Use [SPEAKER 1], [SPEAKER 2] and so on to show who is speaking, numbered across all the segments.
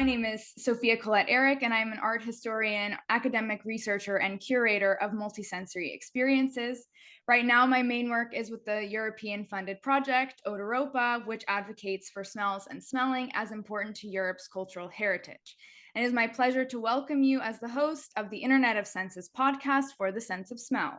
[SPEAKER 1] My name is Sofia Ehrich, and I'm an art historian, academic researcher, and curator of multisensory experiences. Right now, my main work is with the European-funded project, Odoropa, which advocates for smells and smelling as important to Europe's cultural heritage. And it is my pleasure to welcome you as the host of the Internet of Senses podcast for the Sense of Smell.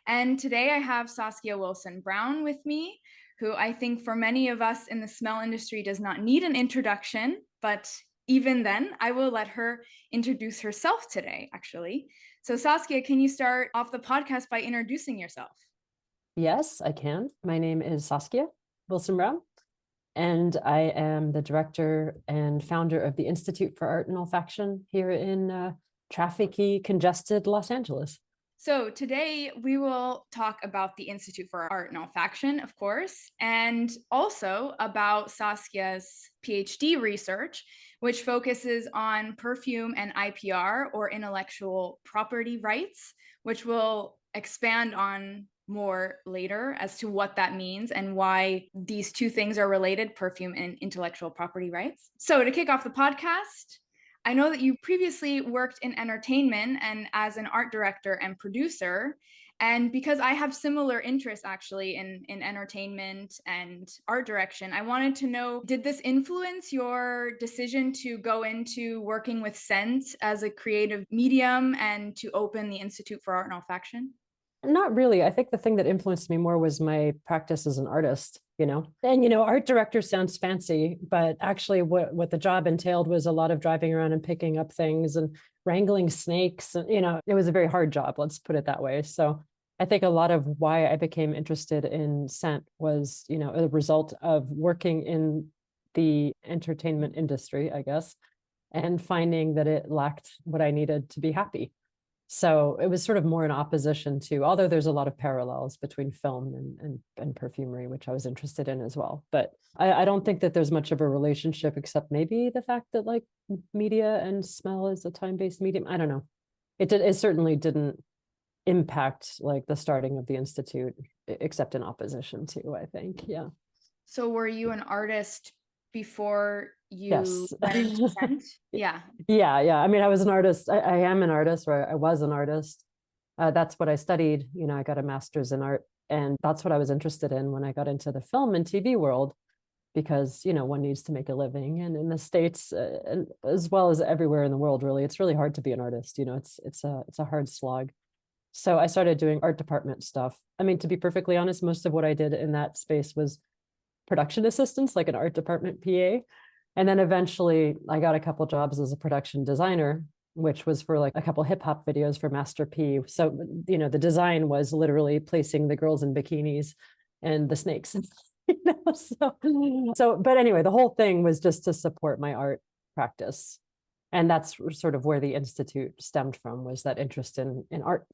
[SPEAKER 1] And today I have Saskia Wilson-Brown with me, who I think for many of us in the smell industry does not need an introduction, but even then, I will let her introduce herself today, actually. So Saskia, can you start off the podcast by introducing yourself?
[SPEAKER 2] Yes, I can. My name is Saskia Wilson-Brown, and I am the director and founder of the Institute for Art and Olfaction here in trafficky, congested Los Angeles.
[SPEAKER 1] So today we will talk about the Institute for Art and Olfaction, of course, and also about Saskia's PhD research, which focuses on perfume and IPR, or intellectual property rights, which we'll expand on more later as to what that means and why these two things are related, perfume and intellectual property rights. So to kick off the podcast, I know that you previously worked in entertainment and as an art director and producer. And because I have similar interests actually in entertainment and art direction, I wanted to know, did this influence your decision to go into working with scent as a creative medium and to open the Institute for Art and Olfaction?
[SPEAKER 2] Not really. I think the thing that influenced me more was my practice as an artist, And, art director sounds fancy, but actually what the job entailed was a lot of driving around and picking up things and wrangling snakes. And, it was a very hard job, let's put it that way. So I think a lot of why I became interested in scent was, a result of working in the entertainment industry, I guess, and finding that it lacked what I needed to be happy. So it was sort of more in opposition to, although there's a lot of parallels between film and perfumery, which I was interested in as well. But I don't think that there's much of a relationship, except maybe the fact that like media and smell is a time-based medium. I don't know. It certainly didn't impact like the starting of the Institute, except in opposition to, I think. Yeah.
[SPEAKER 1] So were you an artist before you
[SPEAKER 2] Yes.
[SPEAKER 1] went into scent? Yeah.
[SPEAKER 2] Yeah. I mean, I was an artist. I am an artist, or I was an artist. That's what I studied. I got a master's in art, and that's what I was interested in when I got into the film and TV world, because, one needs to make a living. And in the States, and as well as everywhere in the world, really, it's really hard to be an artist. It's a hard slog. So I started doing art department stuff. I mean, to be perfectly honest, most of what I did in that space was production assistance, like an art department PA. And then eventually I got a couple jobs as a production designer, which was for like a couple hip hop videos for Master P. So, the design was literally placing the girls in bikinis and the snakes. But anyway, the whole thing was just to support my art practice. And that's sort of where the Institute stemmed from, was that interest in art.